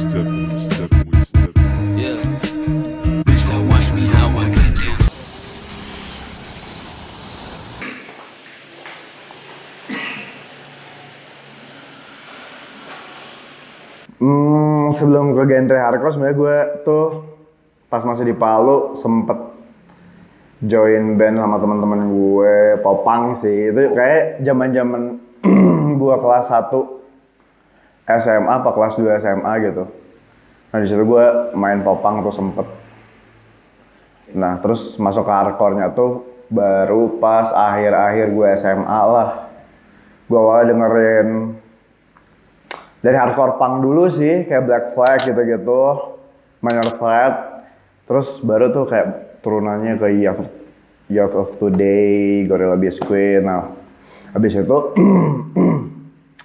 Yeah. Bitch, now watch me how I get down. Sebelum ke genre hardcore sebenarnya gue tuh pas masih di Palu sempet join band sama teman-teman gue, popang sih. Itu kayak zaman-zaman gue kelas 1 SMA apa kelas 2 SMA gitu. Nah di situ gue main popang tuh sempet. Nah terus masuk ke hardcore-nya tuh baru pas akhir-akhir gue SMA lah. Gue awalnya dengerin dari hardcore punk dulu sih, kayak Black Flag gitu-gitu, Minor Threat. Terus baru tuh kayak turunannya ke Youth of Today, Gorilla Biscuit. Nah habis itu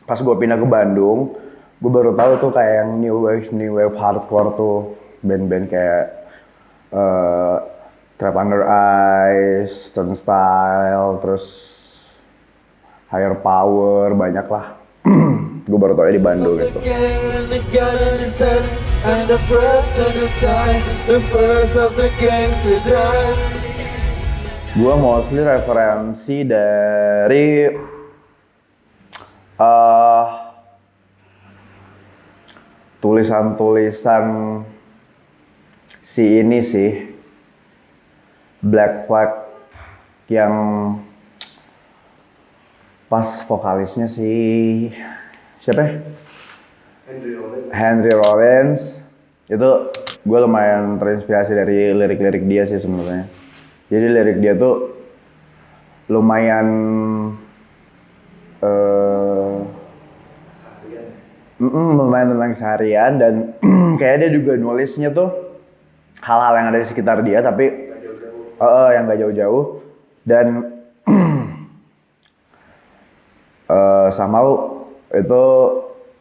pas gue pindah ke Bandung, gue baru tahu tuh kayak yang new wave hardcore tuh, band-band kayak Trap Under Ice, Turnstile, terus Higher Power, banyak lah. Gue baru tau di Bandung gitu. Gue mostly referensi dari tulisan-tulisan si ini sih, Black Flag, yang pas vokalisnya si siapa ya? Henry Rollins. Itu gue lumayan terinspirasi dari lirik-lirik dia sih sebenarnya. Jadi lirik dia tuh lumayan lumayan tentang keseharian, dan kayak dia juga nulisnya tuh hal-hal yang ada di sekitar dia tapi yang gak jauh-jauh, dan somehow itu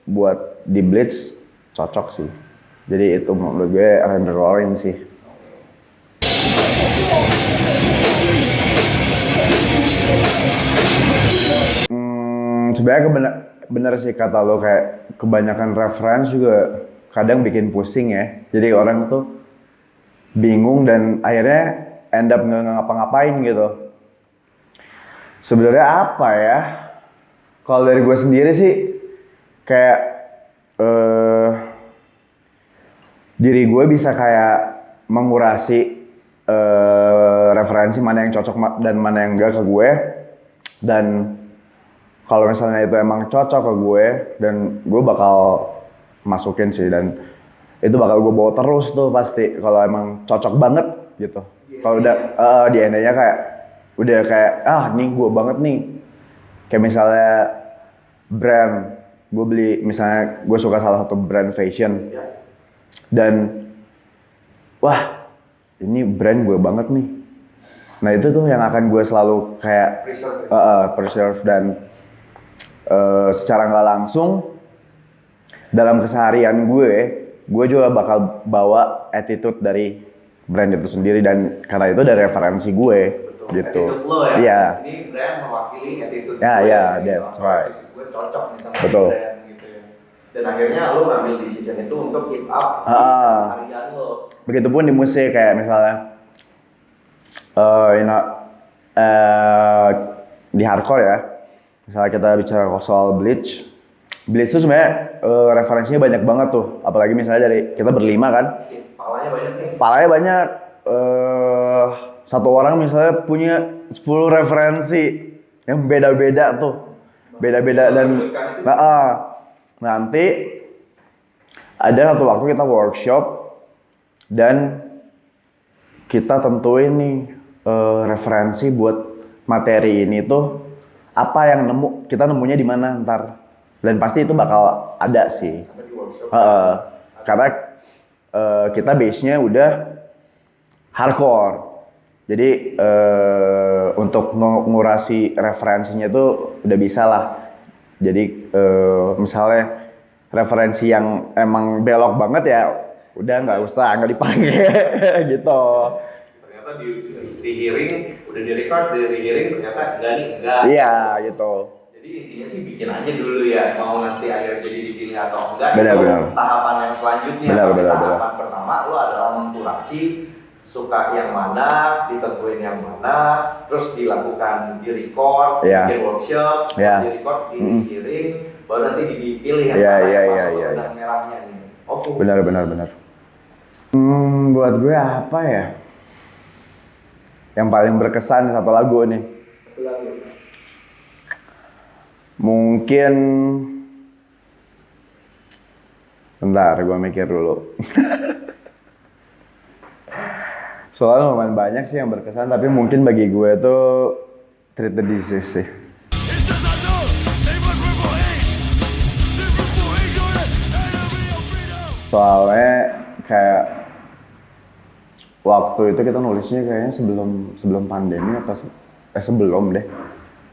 buat di Blitz cocok sih. Jadi itu menurut gue Henry Rollins sih. Sebenarnya bener sih kata lo, kayak kebanyakan reference juga kadang bikin pusing ya. Jadi orang tuh bingung dan akhirnya end up nggak ngapa-ngapain gitu. Sebenarnya apa ya? Kalau dari gue sendiri sih kayak diri gue bisa kayak mengurasi referensi mana yang cocok dan mana yang enggak ke gue, dan kalau misalnya itu emang cocok ke gue dan gue bakal masukin sih, dan itu bakal gue bawa terus tuh pasti kalau emang cocok banget gitu. Kalau udah DNA-nya kayak udah kayak nih gue banget nih. Kayak misalnya brand, gue beli misalnya gue suka salah satu brand fashion dan wah ini brand gue banget nih. Nah itu tuh yang akan gue selalu kayak preserve dan secara nggak langsung dalam keseharian gue juga bakal bawa attitude dari brand itu sendiri, dan karena itu dari referensi gue. Betul. Gitu. Attitude lo ya? Iya. Ini brand mewakili attitude ya, gue. Ya, that's right. Gue cocok nih sama betul. Brand gitu ya. Dan akhirnya lo ngambil decision itu untuk keep up keseharian lo. Begitupun di musik, kayak misalnya di hardcore ya. Misalnya kita bicara soal Bleach itu sebenarnya referensinya banyak banget tuh. Apalagi misalnya dari kita berlima kan. Palanya banyak nih. Palanya banyak. Satu orang misalnya punya 10 referensi yang beda-beda tuh. Beda-beda dan nanti ada satu waktu kita workshop dan kita tentuin nih referensi buat materi ini tuh apa yang kita nemunya di mana ntar, dan pasti itu bakal ada sih. Karena kita base-nya udah hardcore, jadi untuk ngurasi referensinya tuh udah bisa lah. Jadi misalnya referensi yang emang belok banget ya udah nggak dipakai gitu. Ternyata di hearing udah di record, di hearing ternyata enggak. Iya gitu. Jadi Jadi intinya sih bikin aja dulu ya, mau nanti akhirnya jadi dipilih atau enggak. Benar, itu benar. tahapan yang selanjutnya. Benar, Tapi benar, tahapan benar. pertama lu adalah mengkurasi, suka yang mana, ditentuin yang mana, terus dilakukan di record, Iya. bikin workshop, Iya. di record, dikirim, baru nanti dipilih yang Iya, mana iya, yang iya, masuk ke iya, benang merahnya nih. Oke. Benar. Buat gue apa ya? Yang paling berkesan satu lagu nih. Satu lagu. Mungkin bentar, gue mikir dulu. Soalnya lumayan banyak sih yang berkesan, tapi mungkin bagi gue tuh Treat the Disease sih. Soalnya kayak waktu itu kita nulisnya kayaknya sebelum pandemi atau sebelum deh.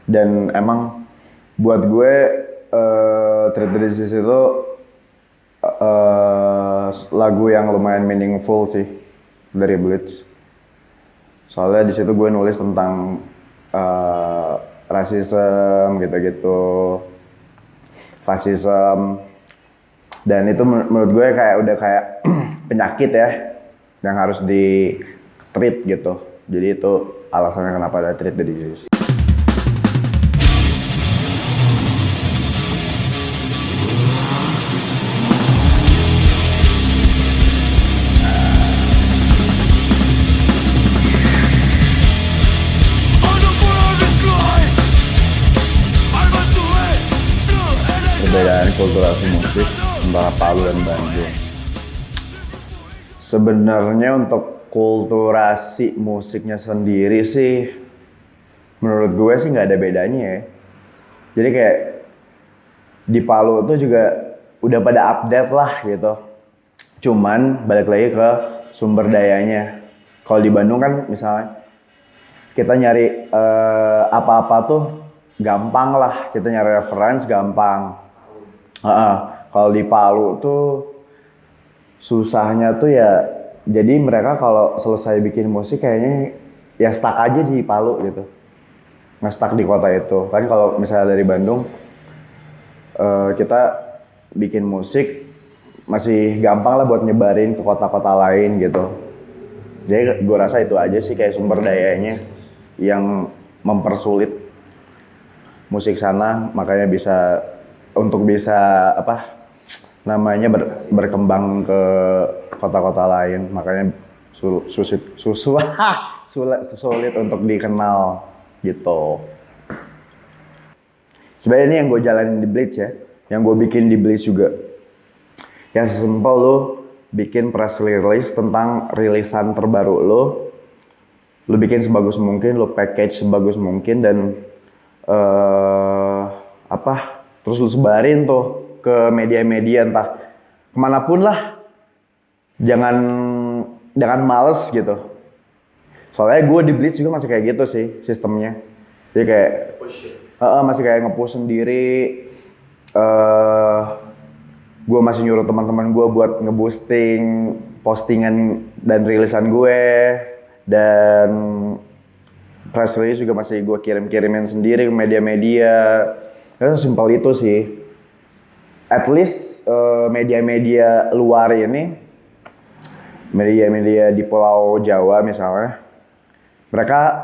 Dan emang buat gue Treat the Disease itu lagu yang lumayan meaningful sih dari Bleach. Soalnya di situ gue nulis tentang rasisme gitu-gitu, fasisme, dan itu menurut gue kayak udah kayak penyakit ya yang harus di treat gitu. Jadi itu alasannya kenapa ada Treat the Disease. Perbedaan kulturasi musik antara Palu dan Bandung. Sebenarnya untuk kulturasi musiknya sendiri sih, menurut gue sih nggak ada bedanya ya. Jadi kayak di Palu tuh juga udah pada update lah gitu. Cuman balik lagi ke sumber dayanya. Kalau di Bandung kan misalnya kita nyari apa-apa tuh gampang lah, kita nyari reference gampang. Kalau di Palu tuh susahnya tuh ya, jadi mereka kalau selesai bikin musik kayaknya ya stuck aja di Palu gitu, nge-stuck di kota itu. Kan kalau misalnya dari Bandung kita bikin musik masih gampang lah buat nyebarin ke kota-kota lain gitu. Jadi gue rasa itu aja sih kayak sumber dayanya yang mempersulit musik sana, makanya bisa berkembang ke kota-kota lain, makanya sulit untuk dikenal gitu. Sebenarnya ini yang gue jalanin di Bleach ya, yang gue bikin di Bleach juga. Yang sesimpel lo bikin press release tentang rilisan terbaru lo bikin sebagus mungkin, lo package sebagus mungkin, dan terus lu sebarin tuh ke media-media entah kemanapun lah, jangan males gitu. Soalnya gue di Bleach juga masih kayak gitu sih sistemnya, jadi kayak masih kayak nge-push sendiri. Gue masih nyuruh teman-teman gue buat nge-boosting postingan dan rilisan gue, dan press release juga masih gue kirim-kirimin sendiri ke media-media. Itu simpel itu sih. At least media-media luar ini, media-media di Pulau Jawa misalnya, mereka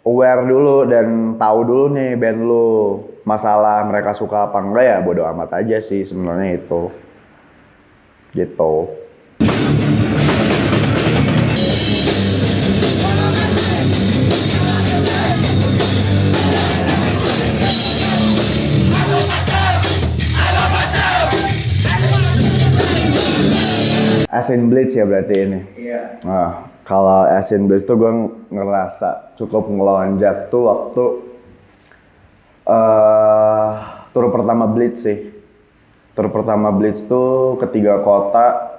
aware dulu dan tahu dulu nih band lu. Masalah mereka suka apa enggak ya bodo amat aja sih sebenarnya itu. Gitu. Asin Bleach ya berarti ini? Iya. Nah, kalau Asin Bleach tuh gue ngerasa cukup ngelonjak tuh waktu tur pertama Bleach sih. Tur pertama Bleach tuh ke 3 kota,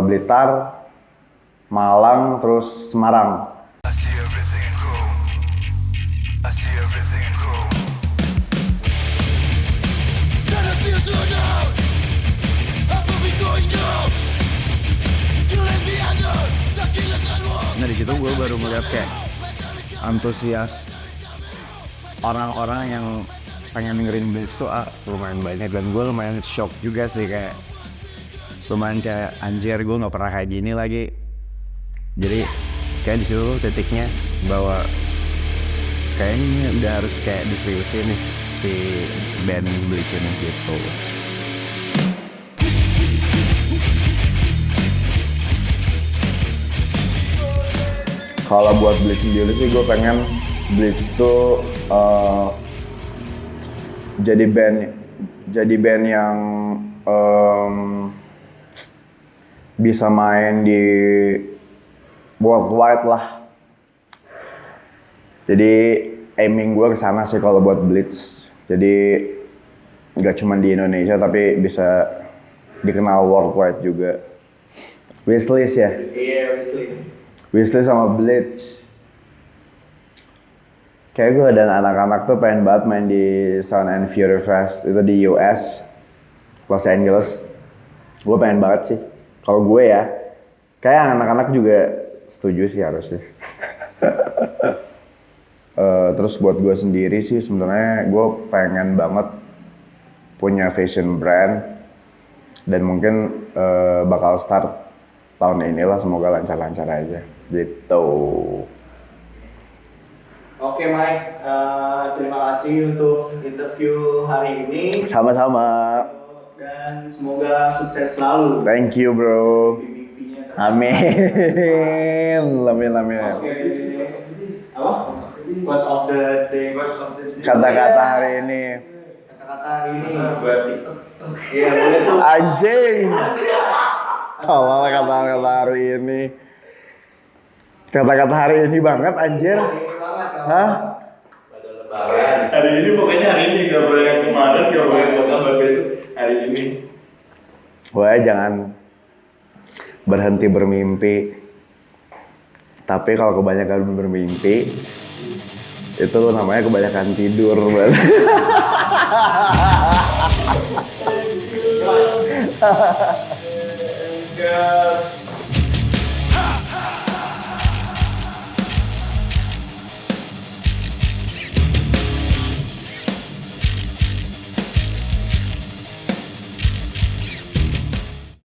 Blitar, Malang, terus Semarang. I see everything in gold. I see everything in gold. Gotta feel so down. I feel me going down. You let me under. Stuck in the sidewalk. Nah di situ gue baru melihat kayak antusias orang-orang yang pengen dengerin Blitz tuh lumayan banyak, dan gue lumayan shock juga sih, kayak lumayan kayak anjir gue nggak pernah kayak gini lagi. Jadi kayak di situ titiknya bahwa kayaknya udah harus kayak diseriusin nih si band Blitz ini gitu. Kalau buat Blitz sendiri sih gue pengen Blitz tuh jadi band yang bisa main di worldwide lah. Jadi aiming gue kesana sih kalau buat Blitz. Jadi nggak cuma di Indonesia tapi bisa dikenal worldwide juga. Wishlist ya? Iya, wishlist. Wishlist sama Blitz. Kayak gue dan anak-anak tuh pengen banget main di Sound and Fury Fest itu di US, Los Angeles. Gue pengen banget sih. Kalau gue ya, kayak anak-anak juga setuju sih harusnya. Terus buat gue sendiri sih sebenarnya gue pengen banget punya fashion brand dan mungkin bakal start tahun inilah, semoga lancar-lancar aja gitu. Oke Mike, terima kasih untuk interview hari ini Sama-sama. dan semoga sukses selalu. Thank you bro. Mimpinya Amin. Amin. Oke, apa? Quotes of the day. Kata-kata hari ini. Kata-kata hari ini. Iya, boleh tuh. Anjing. Tolong kata-kata hari ini. Kata-kata hari ini banget anjir. Ini banget, Hah? Pada lebaran. Hari ini pokoknya hari ini, gak boleh yang kemarin, gak boleh yang kabar besok. Hari ini. Wah, jangan berhenti bermimpi. Tapi kalau kebanyakan bermimpi, itu namanya kebanyakan tidur. Enggak.